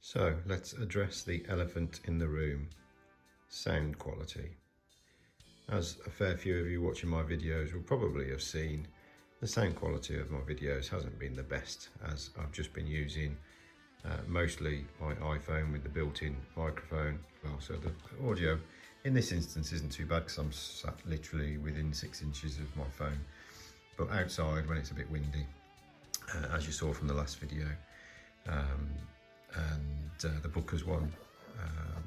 So let's address the elephant in the room, sound quality. As a fair few of you watching my videos will probably have seen, the sound quality of my videos hasn't been the best, as I've just been using mostly my iPhone with the built-in microphone. Well, so the audio in this instance isn't too bad because I'm sat literally within 6 inches of my phone. But outside, when it's a bit windy, as you saw from the last video, the Booker's one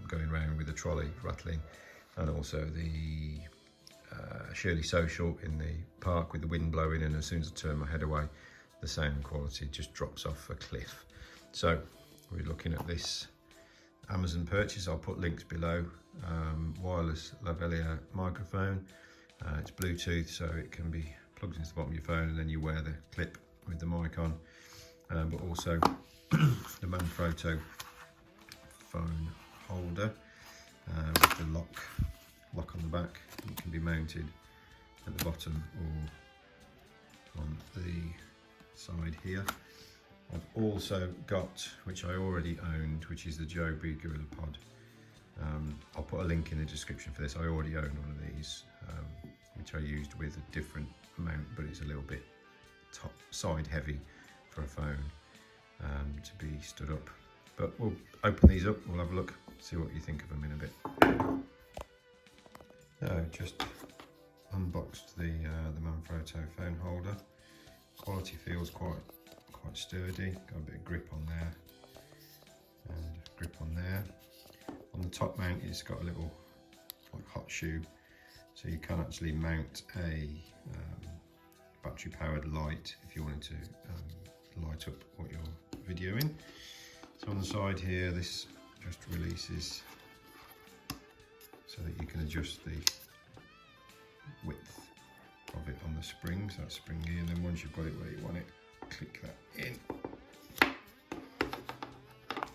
going around with the trolley rattling, and also the Shirley Social in the park with the wind blowing, and as soon as I turn my head away, the sound quality just drops off a cliff. So we're looking at this Amazon purchase. I'll put links below. Wireless lavalier microphone. It's Bluetooth, so it can be plugged into the bottom of your phone, and then you wear the clip with the mic on. But also the Manfrotto phone holder with the lock on the back. It can be mounted at the bottom or on the side here. I've also got, which I already owned, which is the Joby Gorilla Pod. I'll put a link in the description for this. I already own one of these, which I used with a different mount, but it's a little bit top side heavy for a phone to be stood up. But we'll open these up, we'll have a look, see what you think of them in a bit. So just unboxed the Manfrotto phone holder. Quality feels quite sturdy, got a bit of grip on there and grip on there. On the top mount it's got a little like hot shoe, so you can actually mount a battery powered light if you wanted to light up what you're videoing. So on the side here, this just releases so that you can adjust the width of it on the spring, so that's springy, and then once you've got it where you want it, click that in,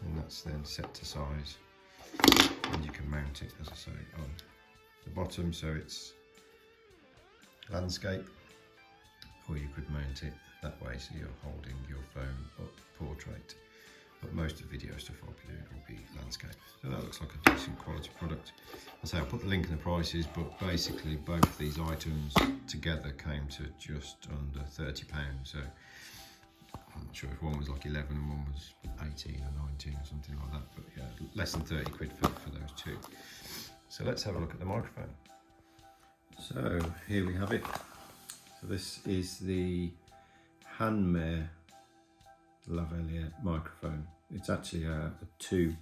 and that's then set to size, and you can mount it, as I say, on the bottom, so it's landscape, or you could mount it that way so you're holding your phone up portrait, but most of the video stuff I'll be doing will be landscape. So that looks like a decent quality product. As I say, I'll put the link in the prices, but basically both these items together came to just under £30, so I'm not sure if one was like 11 and one was 18 or 19 or something like that, but yeah, less than 30 quid for those two. So let's have a look at the microphone. So here we have it. So this is the Hanmer lavalier microphone. It's actually a two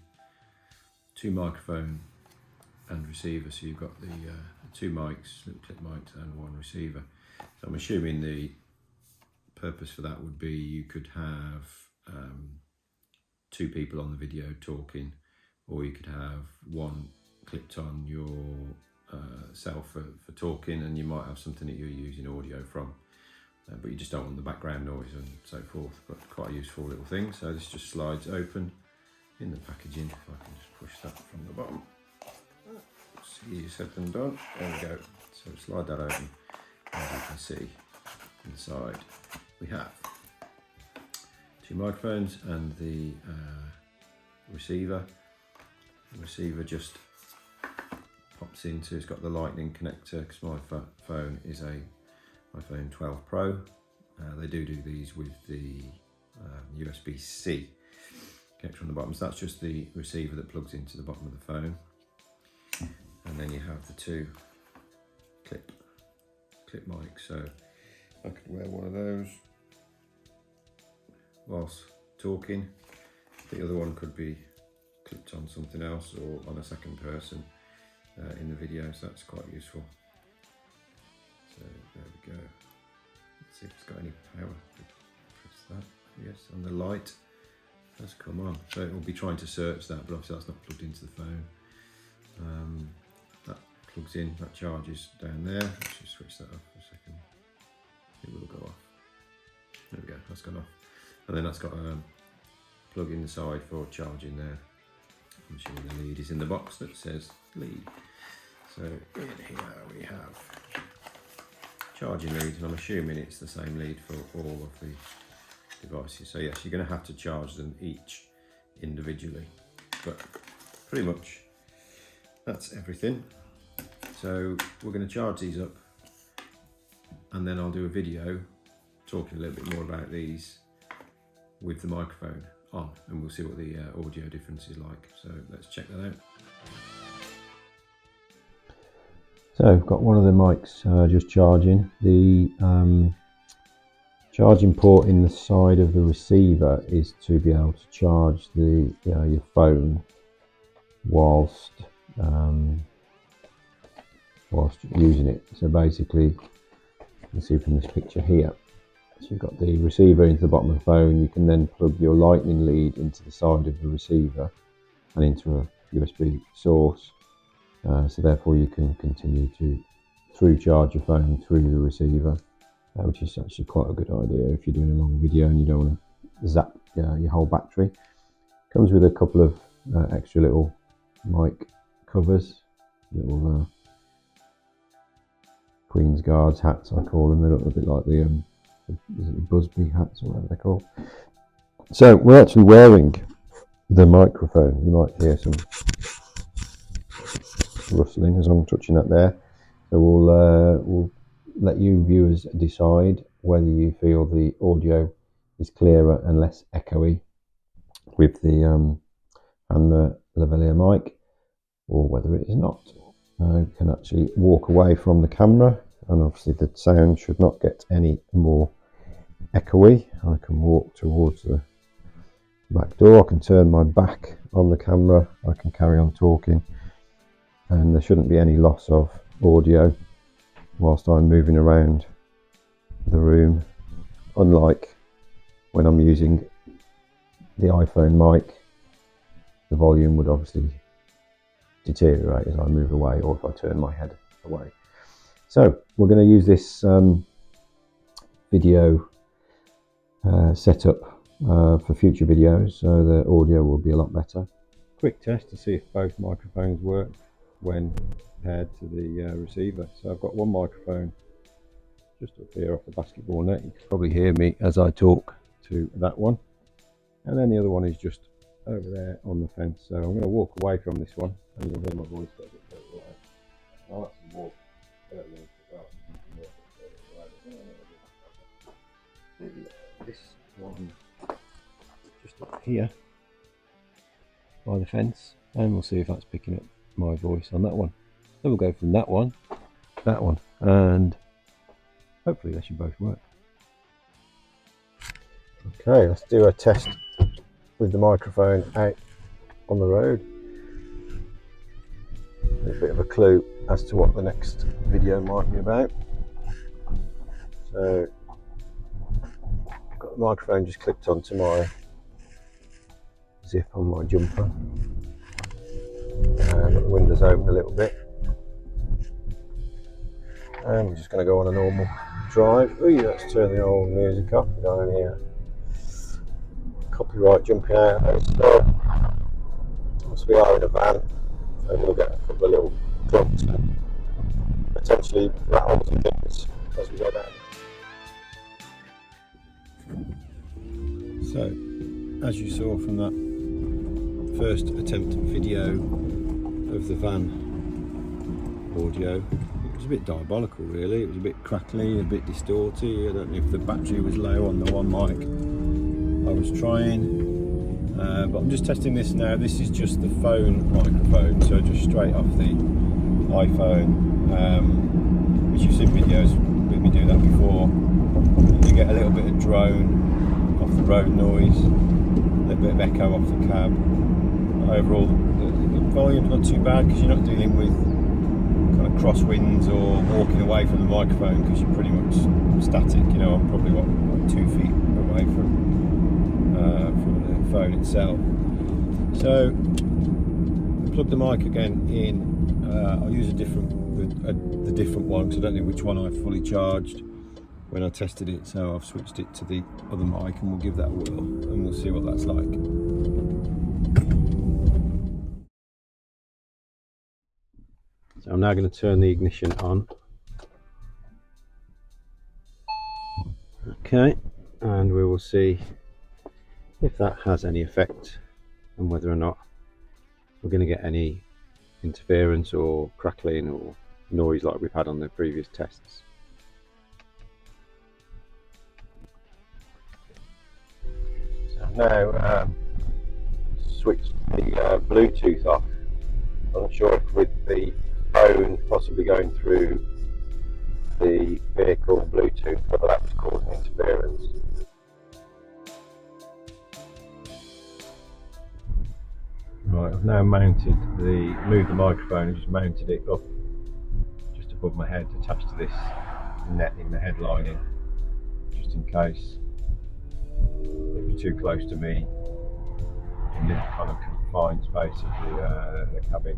microphone and receiver, so you've got the two mics, little clip mics, and one receiver. So I'm assuming the purpose for that would be you could have two people on the video talking, or you could have one clipped on your self for talking, and you might have something that you're using audio from, but you just don't want the background noise and so forth. But quite a useful little thing. So this just slides open in the packaging. If I can just push that from the bottom, it's easier said than done. There we go. So slide that open, as you can see inside we have two microphones and the receiver. The receiver just pops into, it's got the lightning connector, because my phone is a iPhone 12 Pro. They do these with the USB-C connector on the bottom, so that's just the receiver that plugs into the bottom of the phone. And then you have the two clip mics, so I could wear one of those whilst talking. The other one could be clipped on something else or on a second person in the video, so that's quite useful. So there we go. Let's see if it's got any power. Press that. Yes, and the light has come on. So it will be trying to search that, but obviously that's not plugged into the phone. That plugs in, that charges down there. Let's just switch that off for a second. It will go off. There we go, that's gone off. And then that's got a plug in the side for charging there. I'm assuming the lead is in the box that says lead. So in here we have charging leads, and I'm assuming it's the same lead for all of the devices. So yes, you're going to have to charge them each individually. But pretty much that's everything. So we're going to charge these up, and then I'll do a video talking a little bit more about these with the microphone on, and we'll see what the audio difference is like. So let's check that out. So I've got one of the mics just charging. The charging port in the side of the receiver is to be able to charge the your phone whilst using it. So basically, you can see from this picture here, so you've got the receiver into the bottom of the phone. You can then plug your lightning lead into the side of the receiver and into a USB source. So therefore you can continue to charge your phone through the receiver, which is actually quite a good idea if you're doing a long video and you don't want to zap your whole battery. Comes with a couple of extra little mic covers, little Queen's Guards hats I call them. They look a bit like the Busby hats or whatever they're called. So we're actually wearing the microphone. You might hear some rustling as I'm touching that there. So we'll let you viewers decide whether you feel the audio is clearer and less echoey with the Hanmer lavalier mic, or whether it is not. You can actually walk away from the camera, and obviously the sound should not get any more echoey. I can walk towards the back door, I can turn my back on the camera, I can carry on talking, and there shouldn't be any loss of audio whilst I'm moving around the room, unlike when I'm using the iPhone mic. The volume would obviously deteriorate as I move away, or if I turn my head away. So we're going to use this video setup for future videos, so the audio will be a lot better. Quick test to see if both microphones work when paired to the receiver. So I've got one microphone just up here off the basketball net. You can probably hear me as I talk to that one, and then the other one is just over there on the fence. So I'm going to walk away from this one, and you'll hear my voice a bit further away. I'll actually walk further into the garden. This one just up here by the fence, and we'll see if that's picking up my voice on that one. Then we'll go from that one, and hopefully they should both work. Okay, let's do a test with the microphone out on the road. A bit of a clue as to what the next video might be about. So I've got the microphone just clipped onto my zip on my jumper. Got the windows open a little bit, and we're just going to go on a normal drive. Oh, let's turn the old music off. We don't have any copyright jumping out. Once we are in a van, so we'll get a couple of little clumps and potentially rattles and things as we go down. So, as you saw from that first attempt video of the van audio, it was a bit diabolical really. It was a bit crackly, a bit distorted. I don't know if the battery was low on the one mic I was trying, but I'm just testing this now. This is just the phone microphone, so just straight off the iPhone, which you've seen videos with me do that before. You get a little bit of drone off the road noise, a little bit of echo off the cab. Overall, the volume's not too bad because you're not dealing with kind of crosswinds or walking away from the microphone, because you're pretty much static. You know, I'm probably like 2 feet away from the phone itself. So plug the mic again in. I'll use the different one because I don't know which one I fully charged when I tested it. So I've switched it to the other mic, and we'll give that a whirl and we'll see what that's like. So I'm now going to turn the ignition on. Okay, and we will see if that has any effect and whether or not we're going to get any interference or crackling or noise like we've had on the previous tests. So now switched the Bluetooth off. I'm not sure if with the phone possibly going through the vehicle Bluetooth, whether that was causing interference. Right, I've now moved the microphone and just mounted it up just above my head, attached to this net in the head lining, just in case it was too close to me in this kind of confined space of the cabin.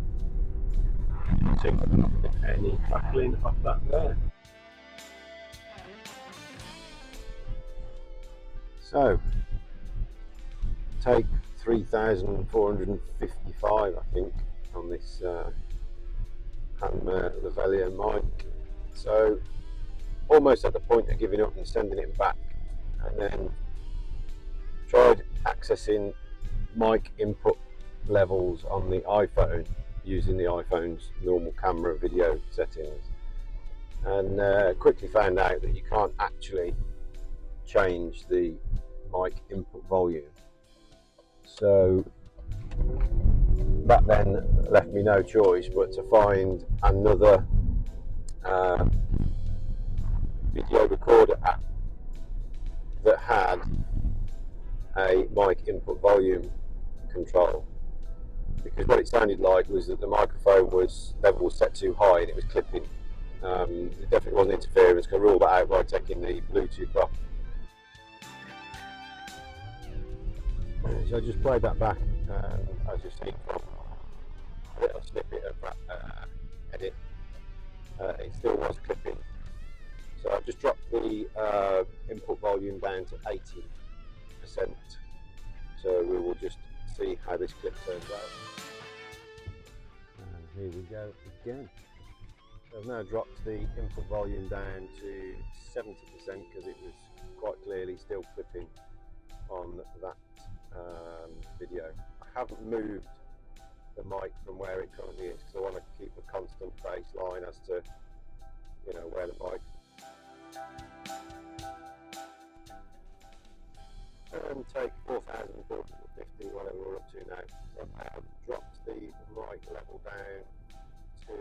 You can see whether or not we get any crackling off that there. So, take 3,455 I think on this Hanmer Lavalier mic. So almost at the point of giving up and sending it back, and then tried accessing mic input levels on the iPhone using the iPhone's normal camera video settings, and quickly found out that you can't actually change the mic input volume. So that then left me no choice but to find another video recorder app that had a mic input volume control, because what it sounded like was that the microphone level was set too high and it was clipping. It definitely wasn't interference. Can rule that out by taking the Bluetooth off. So I just played that back, as you've seen from a little snippet of that edit. It still was clipping. So I've just dropped the input volume down to 80%. So we will just see how this clip turns out. And here we go again. So I've now dropped the input volume down to 70% because it was quite clearly still clipping on that video. I haven't moved the mic from where it currently is because I want to keep a constant baseline as to, you know, where the mic. And take 4,450, whatever we're up to now. So I have dropped the mic level down to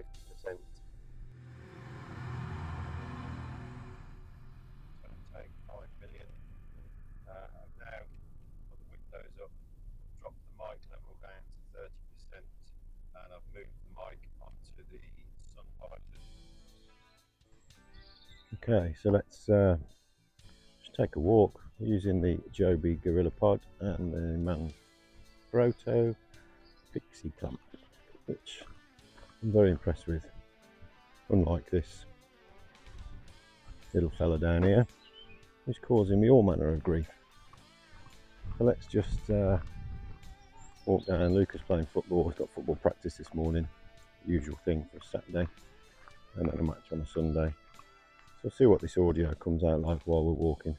50%. So take 5 million. I've now put the windows up, dropped the mic level down to 30%, and I've moved the mic onto the sun visors. Okay, so let's just take a walk using the Joby Gorilla Pod and the Manfrotto pixi clamp, which I'm very impressed with, unlike this little fella down here who's causing me all manner of grief. So let's just walk down. Lucas playing football. He's got football practice this morning, usual thing for a Saturday, and then a match on a Sunday. So see what this audio comes out like while we're walking.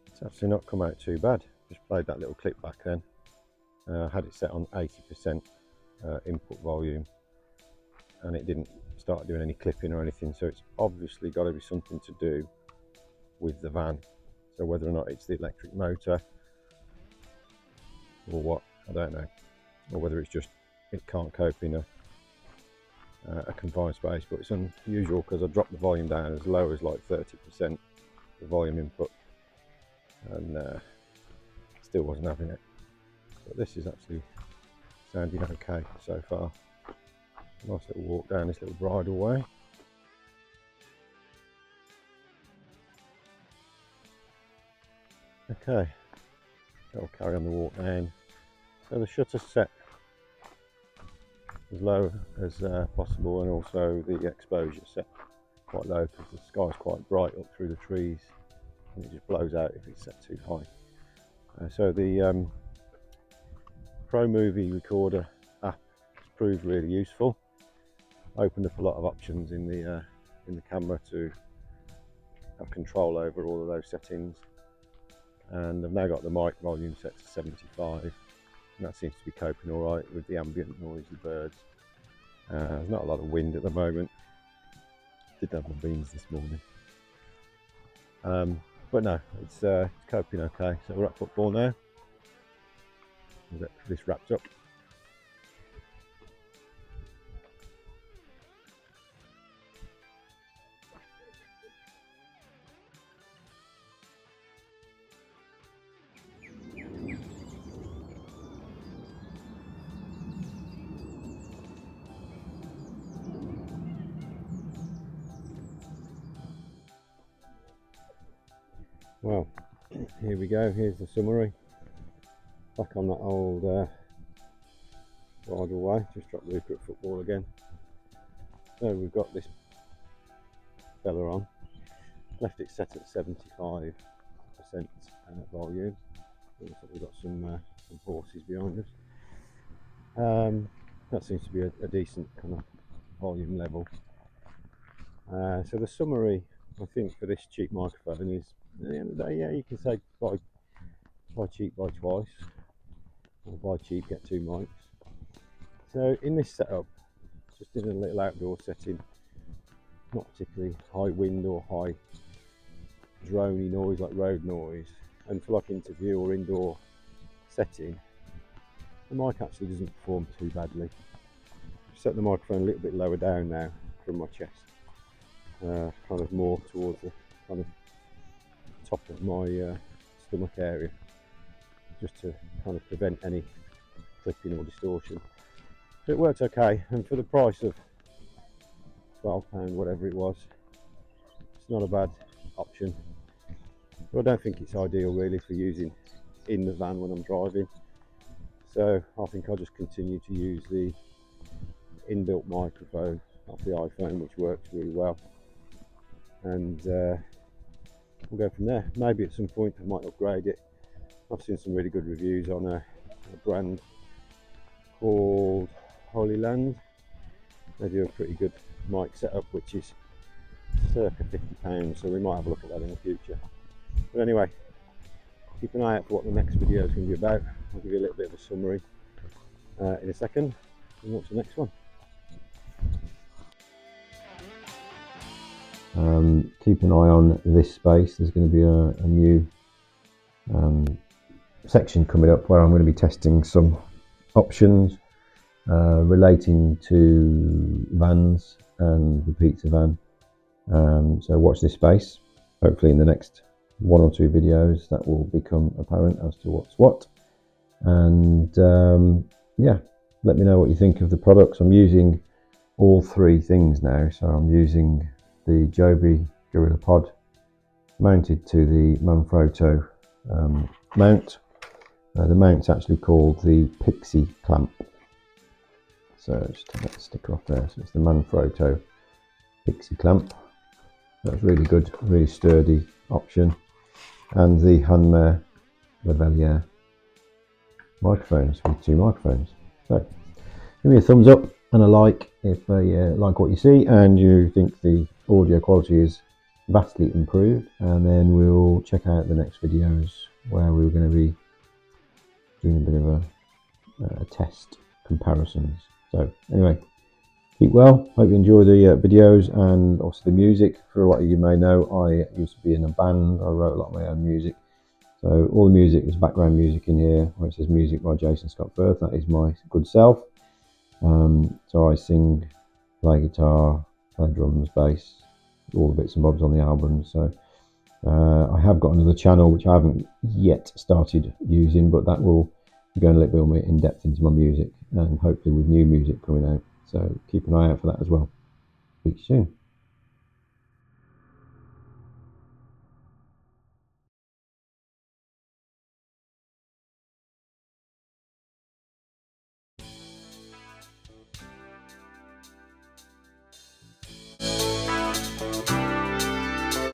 It's actually not come out too bad. Just played that little clip back then. Had it set on 80% input volume, and it didn't start doing any clipping or anything, so it's obviously got to be something to do with the van. So whether or not it's the electric motor or what, I don't know, or whether it's just it can't cope in a confined space. But it's unusual because I dropped the volume down as low as like 30%, the volume input, and still wasn't having it. But this is actually sounding okay so far. Nice little walk down this little bridleway. Okay, I'll carry on the walk down. So the shutter's set as low as possible, and also the exposure set quite low because the sky's quite bright up through the trees, and it just blows out if it's set too high. So the Pro Movie Recorder app has proved really useful. Opened up a lot of options in the camera to have control over all of those settings. And I've now got the mic volume set to 75, and that seems to be coping all right with the ambient noise of the birds. There's not a lot of wind at the moment. Did have my beans this morning, but no, it's coping okay. So we're at football now. We'll get this wrapped up. Well, here we go. Here's the summary. Back on that old bridle way. Just dropped Luca at football again. So we've got this fella on. Left it set at 75% volume. Looks like we've got some horses behind us. That seems to be a decent kind of volume level. So the summary, I think, for this cheap microphone is, at the end of the day, yeah, you can say buy cheap, buy twice, or buy cheap, get two mics. So in this setup, just in a little outdoor setting, not particularly high wind or high drony noise like road noise, and for like interview or indoor setting, the mic actually doesn't perform too badly. I've set the microphone a little bit lower down now from my chest, kind of more towards the kind of top of my stomach area, just to kind of prevent any clipping or distortion. So it works okay, and for the price of £12, whatever it was, it's not a bad option. But I don't think it's ideal really for using in the van when I'm driving. So I think I'll just continue to use the inbuilt microphone off the iPhone, which works really well, and we'll go from there. Maybe at some point I might upgrade it. I've seen some really good reviews on a brand called Holy Land. They do a pretty good mic setup, which is circa £50, so we might have a look at that in the future. But anyway, keep an eye out for what the next video is going to be about. I'll give you a little bit of a summary in a second, and watch the next one. Keep an eye on this space. There's going to be a new section coming up where I'm going to be testing some options relating to vans and the pizza van. So watch this space. Hopefully in the next one or two videos that will become apparent as to what's what. And yeah, let me know what you think of the products. I'm using all three things now. So I'm using the Joby Gorilla Pod mounted to the Manfrotto mount. The mount's actually called the Pixi clamp. So just take that sticker off there. So it's the Manfrotto Pixi clamp. That's really good, really sturdy option. And the Hanmer lavalier microphones with two microphones. So give me a thumbs up and a like if you like what you see and you think the audio quality is vastly improved, and then we'll check out the next videos where we're going to be doing a bit of a test comparisons. So anyway, keep well, hope you enjoy the videos and also the music. For a lot of you may know, I used to be in a band. I wrote a lot of my own music. So all the music is background music in here where it says music by Jason Scott Firth. That is my good self. So I sing, play guitar, play drums, bass, all the bits and bobs on the album. So I have got another channel which I haven't yet started using, but that will be going a little bit more in depth into my music and hopefully with new music coming out. So keep an eye out for that as well. Speak soon.